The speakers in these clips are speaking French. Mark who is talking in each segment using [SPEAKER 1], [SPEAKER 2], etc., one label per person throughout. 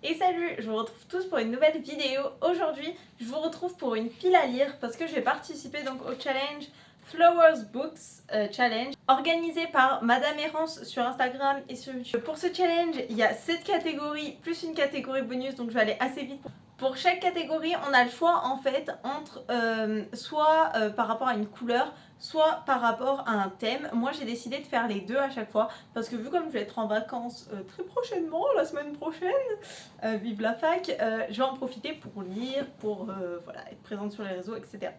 [SPEAKER 1] Et salut, je vous retrouve tous pour une nouvelle vidéo. Aujourd'hui, je vous retrouve pour une pile à lire parce que je vais participer donc au challenge Flowers Books Challenge organisé par Madame Errance sur Instagram et sur YouTube. Pour ce challenge, il y a 7 catégories plus une catégorie bonus, donc je vais aller assez vite. Pour chaque catégorie, on a le choix en fait entre soit par rapport à une couleur, soit par rapport à un thème. Moi j'ai décidé de faire les deux à chaque fois parce que vu comme je vais être en vacances très prochainement, la semaine prochaine, vive la fac, je vais en profiter pour lire, pour voilà, être présente sur les réseaux, etc.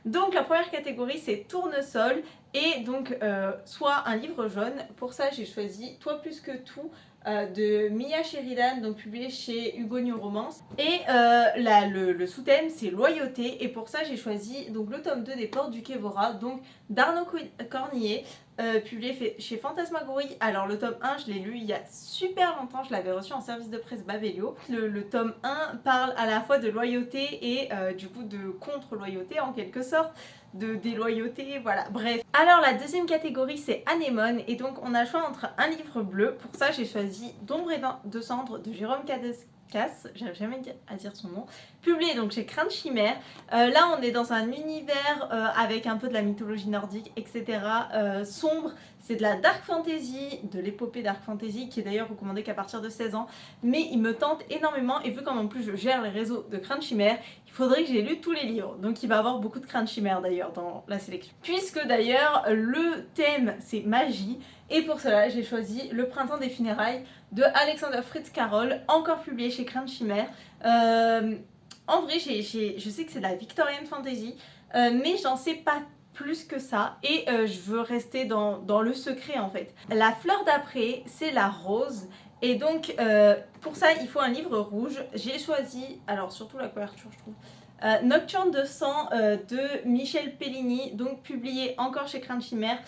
[SPEAKER 1] Donc la première catégorie c'est tournesol et donc soit un livre jaune. Pour ça j'ai choisi Toi plus que tout de Mia Sheridan, donc publié chez Hugo New Romance. Et le sous-thème c'est loyauté et pour ça j'ai choisi donc le tome 2 des Portes du Kévora, donc d'Arnaud Cornillet. Publié chez Fantasmagorie. Alors le tome 1 je l'ai lu il y a super longtemps, je l'avais reçu en service de presse Babelio. Le tome 1 parle à la fois de loyauté et du coup de contre-loyauté en quelque sorte, de déloyauté, voilà, bref. Alors la deuxième catégorie c'est anémone et donc on a le choix entre un livre bleu. Pour ça j'ai choisi D'ombre et de cendre de Jérôme Cadescas, j'arrive jamais à dire son nom, publié donc chez Crainte Chimère. Là on est dans un univers avec un peu de la mythologie nordique, etc. Sombre, c'est de la dark fantasy, de l'épopée dark fantasy qui est d'ailleurs recommandée qu'à partir de 16 ans, mais il me tente énormément et vu comme en plus je gère les réseaux de Crainte Chimère, il faudrait que j'ai lu tous les livres, donc il va y avoir beaucoup de Crainte Chimère d'ailleurs dans la sélection. Puisque d'ailleurs le thème c'est magie, et pour cela j'ai choisi Le printemps des funérailles de Alexander Fritz Carroll, encore publié chez Crainte Chimère. En vrai je sais que c'est de la Victorian Fantasy, mais j'en sais pas plus que ça et je veux rester dans le secret en fait. La fleur d'après c'est la rose et donc pour ça il faut un livre rouge. J'ai choisi, alors surtout la couverture je trouve, Nocturne de sang de Michel Pellini, donc publié encore chez Crainte Chimère.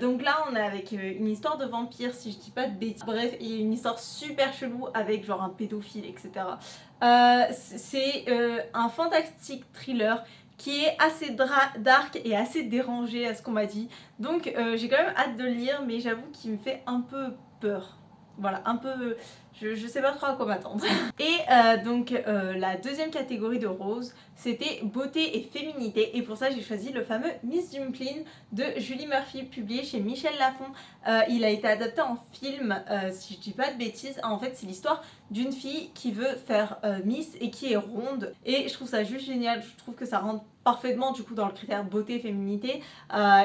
[SPEAKER 1] Donc là on est avec une histoire de vampire si je dis pas de bêtises. Bref, il y a une histoire super chelou avec genre un pédophile, etc. C'est un fantastique thriller qui est assez dark et assez dérangé à ce qu'on m'a dit. Donc j'ai quand même hâte de le lire, mais j'avoue qu'il me fait un peu peur. Voilà, un peu... Je sais pas trop à quoi m'attendre. Et donc la deuxième catégorie de rose, c'était beauté et féminité. Et pour ça, j'ai choisi le fameux Miss Dumplin de Julie Murphy, publié chez Michel Lafon. Il a été adapté en film, si je dis pas de bêtises. En fait, c'est l'histoire d'une fille qui veut faire Miss et qui est ronde. Et je trouve ça juste génial. Je trouve que ça rentre parfaitement du coup dans le critère beauté féminité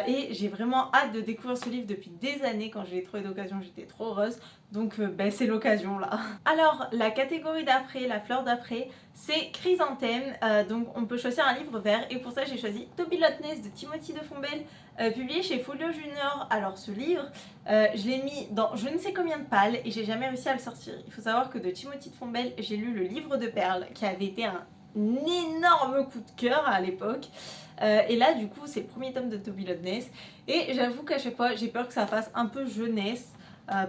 [SPEAKER 1] et j'ai vraiment hâte de découvrir ce livre depuis des années. Quand je l'ai trouvé d'occasion j'étais trop heureuse, donc ben, c'est l'occasion là. Alors la catégorie d'après, la fleur d'après, c'est chrysanthème, donc on peut choisir un livre vert et pour ça j'ai choisi Toby Loch de Timothy de Fombelle, publié chez Folio Junior. Alors ce livre je l'ai mis dans je ne sais combien de pales et j'ai jamais réussi à le sortir. Il faut savoir que de Timothy de Fombelle j'ai lu le livre de perles qui avait été un énorme coup de cœur à l'époque. Et là du coup c'est le premier tome de Toby Loch et j'avoue qu'à chaque fois j'ai peur que ça fasse un peu jeunesse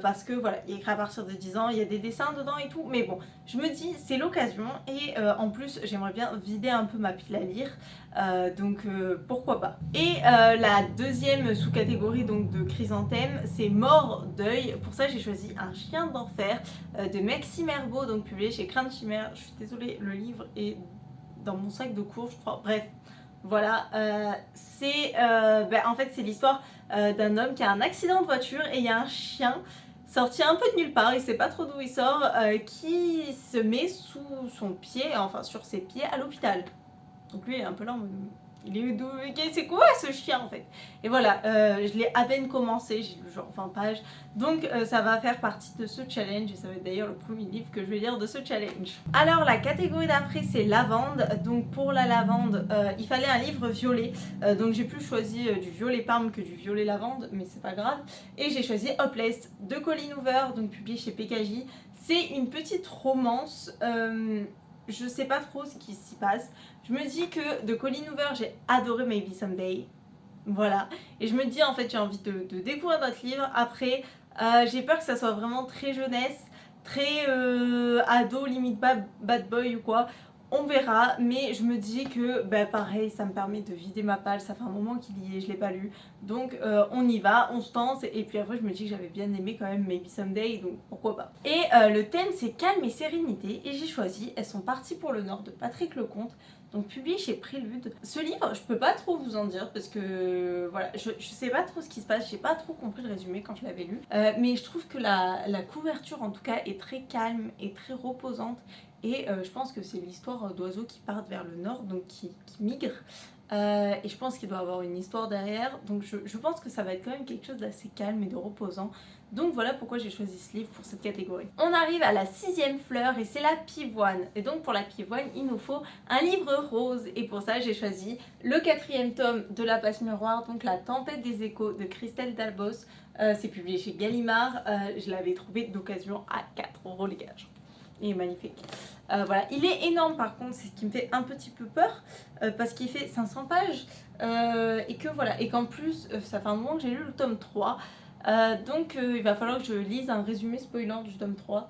[SPEAKER 1] parce que voilà, il est écrit à partir de 10 ans, il y a des dessins dedans et tout, mais bon, je me dis c'est l'occasion et en plus j'aimerais bien vider un peu ma pile à lire, donc pourquoi pas. Et la deuxième sous-catégorie donc de chrysanthème, c'est mort deuil. Pour ça j'ai choisi Un chien d'enfer de Maxime Herbeau, donc publié chez Crainte Chimère. Je suis désolée, le livre est dans mon sac de cours je crois, bref. Voilà, c'est en fait c'est l'histoire d'un homme qui a un accident de voiture et il y a un chien sorti un peu de nulle part, il sait pas trop d'où il sort, qui se met sous son pied, enfin sur ses pieds à l'hôpital. Donc lui il est un peu là, il est d'où, c'est quoi ce chien en fait? Et voilà, je l'ai à peine commencé, j'ai lu genre 20 pages, donc ça va faire partie de ce challenge et ça va être d'ailleurs le premier livre que je vais lire de ce challenge. Alors la catégorie d'après c'est lavande, donc pour la lavande il fallait un livre violet, donc j'ai plus choisi du violet parme que du violet lavande, mais c'est pas grave, et j'ai choisi Hopeless de Colleen Hoover, donc publié chez PKJ. C'est une petite romance, je sais pas trop ce qui s'y passe. Je me dis que de Colleen Hoover j'ai adoré Maybe Someday, voilà, et je me dis en fait j'ai envie de découvrir d'autres livres. Après j'ai peur que ça soit vraiment très jeunesse, très ado, limite bad boy ou quoi. On verra, mais je me dis que bah, pareil, ça me permet de vider ma palle, ça fait un moment qu'il y est, je l'ai pas lu, donc on y va, on se tente, et puis après je me dis que j'avais bien aimé quand même Maybe Someday, donc pourquoi pas. Et le thème c'est calme et sérénité, et j'ai choisi Elles sont parties pour le Nord de Patrick Lecomte, donc publié chez Prélude. Ce livre, je peux pas trop vous en dire parce que voilà, je sais pas trop ce qui se passe, j'ai pas trop compris le résumé quand je l'avais lu, mais je trouve que la couverture en tout cas est très calme et très reposante. Et je pense que c'est l'histoire d'oiseaux qui partent vers le nord, donc qui migrent. Et je pense qu'il doit y avoir une histoire derrière. Donc je pense que ça va être quand même quelque chose d'assez calme et de reposant. Donc voilà pourquoi j'ai choisi ce livre pour cette catégorie. On arrive à la 6e fleur et c'est la pivoine. Et donc pour la pivoine, il nous faut un livre rose. Et pour ça, j'ai choisi le 4e tome de La Passe Miroir, donc La Tempête des Échos de Christelle Dalbos. C'est publié chez Gallimard. Je l'avais trouvé d'occasion à 4 € les gars. Il est magnifique. Voilà, il est énorme par contre, c'est ce qui me fait un petit peu peur parce qu'il fait 500 pages et que voilà, et qu'en plus ça fait un moment que j'ai lu le tome 3, donc il va falloir que je lise un résumé spoilant du tome 3,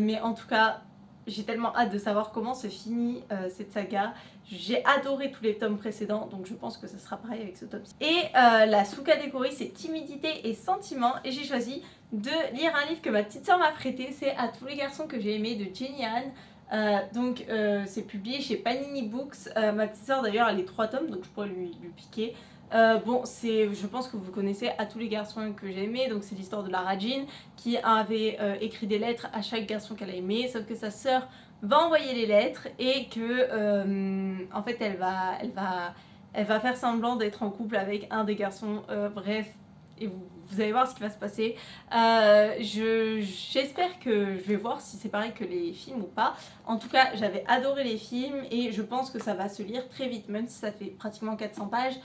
[SPEAKER 1] mais en tout cas j'ai tellement hâte de savoir comment se finit cette saga. J'ai adoré tous les tomes précédents, donc je pense que ce sera pareil avec ce tome-ci. Et la sous-catégorie c'est timidité et sentiment, et j'ai choisi de lire un livre que ma petite soeur m'a prêté, c'est À tous les garçons que j'ai aimés de Jenny Han. Donc c'est publié chez Panini Books. Ma petite soeur d'ailleurs elle est 3 tomes, donc je pourrais lui piquer. Bon, je pense que vous connaissez À tous les garçons que j'ai aimés, donc c'est l'histoire de Lara Jean qui avait écrit des lettres à chaque garçon qu'elle a aimé, sauf que sa sœur va envoyer les lettres et que en fait elle va faire semblant d'être en couple avec un des garçons, bref, et vous allez voir ce qui va se passer. J'espère que je vais voir si c'est pareil que les films ou pas. En tout cas, j'avais adoré les films et je pense que ça va se lire très vite, même si ça fait pratiquement 400 pages.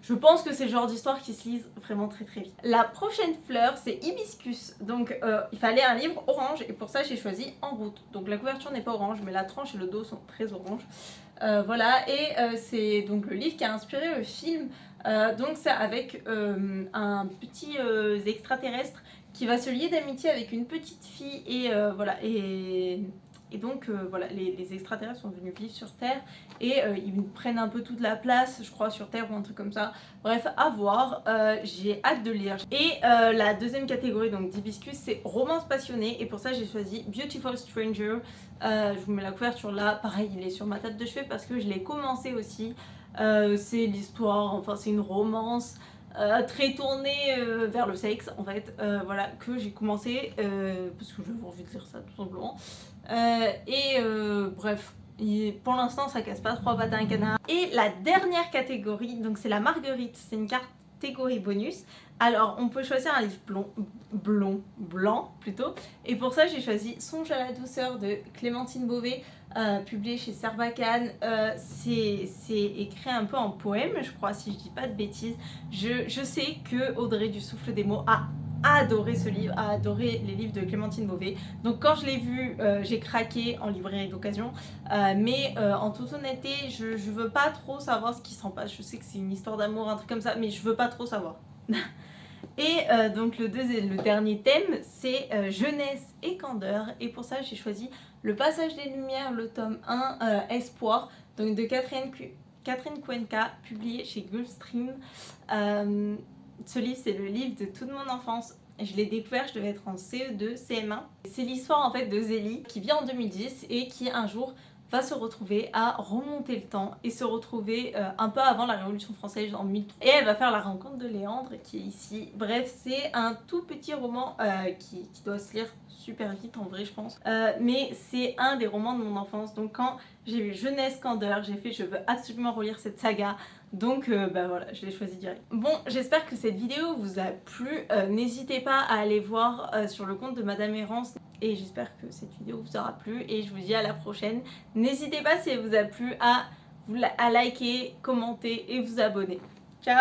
[SPEAKER 1] Je pense que c'est le genre d'histoire qui se lise vraiment très très vite. La prochaine fleur, c'est Hibiscus. Donc il fallait un livre orange et pour ça j'ai choisi En route. Donc la couverture n'est pas orange, mais la tranche et le dos sont très orange. Voilà, et c'est donc le livre qui a inspiré le film. Donc c'est avec un petit extraterrestre qui va se lier d'amitié avec une petite fille et voilà, et donc voilà, les extraterrestres sont venus vivre sur Terre et ils prennent un peu toute la place, je crois, sur Terre ou un truc comme ça. Bref, à voir, j'ai hâte de lire. Et la deuxième catégorie donc d'Hibiscus, c'est romance passionnée, et pour ça j'ai choisi Beautiful Stranger. Je vous mets la couverture là, pareil il est sur ma table de chevet parce que je l'ai commencé aussi. C'est l'histoire, enfin c'est une romance très tournée vers le sexe en fait, voilà, que j'ai commencé parce que j'avais envie de lire ça tout simplement. Bref, pour l'instant ça casse pas 3 pattes à un canard. Et la dernière catégorie, donc c'est la Marguerite, c'est une catégorie bonus. Alors on peut choisir un livre blanc plutôt, et pour ça j'ai choisi Songe à la douceur de Clémentine Beauvais, publié chez Sarbacane. C'est écrit un peu en poème, je crois, si je dis pas de bêtises. Je sais que Audrey du Souffle des mots a adoré ce livre, a adoré les livres de Clémentine Beauvais. Donc quand je l'ai vu, j'ai craqué en librairie d'occasion. Mais en toute honnêteté, je veux pas trop savoir ce qui s'en passe. Je sais que c'est une histoire d'amour, un truc comme ça, mais je veux pas trop savoir. Et donc le dernier thème, c'est jeunesse et candeur. Et pour ça, j'ai choisi Le Passage des Lumières, le tome 1, Espoir, donc de Catherine Cuenca, publié chez Gulfstream. Ce livre, c'est le livre de toute mon enfance. Je l'ai découvert, je devais être en CE2, CM1. C'est l'histoire en fait de Zélie qui vit en 2010 et qui un jour va se retrouver à remonter le temps et se retrouver un peu avant la Révolution française en 1003. Et elle va faire la rencontre de Léandre qui est ici. Bref, c'est un tout petit roman qui doit se lire super vite en vrai je pense. Mais c'est un des romans de mon enfance. Donc quand j'ai vu Jeunesse Candeur, j'ai fait je veux absolument relire cette saga. Donc bah voilà, je l'ai choisi direct. Bon, j'espère que cette vidéo vous a plu. N'hésitez pas à aller voir sur le compte de Madame Errance. Et j'espère que cette vidéo vous aura plu. Et je vous dis à la prochaine. N'hésitez pas si elle vous a plu à liker, commenter et vous abonner. Ciao!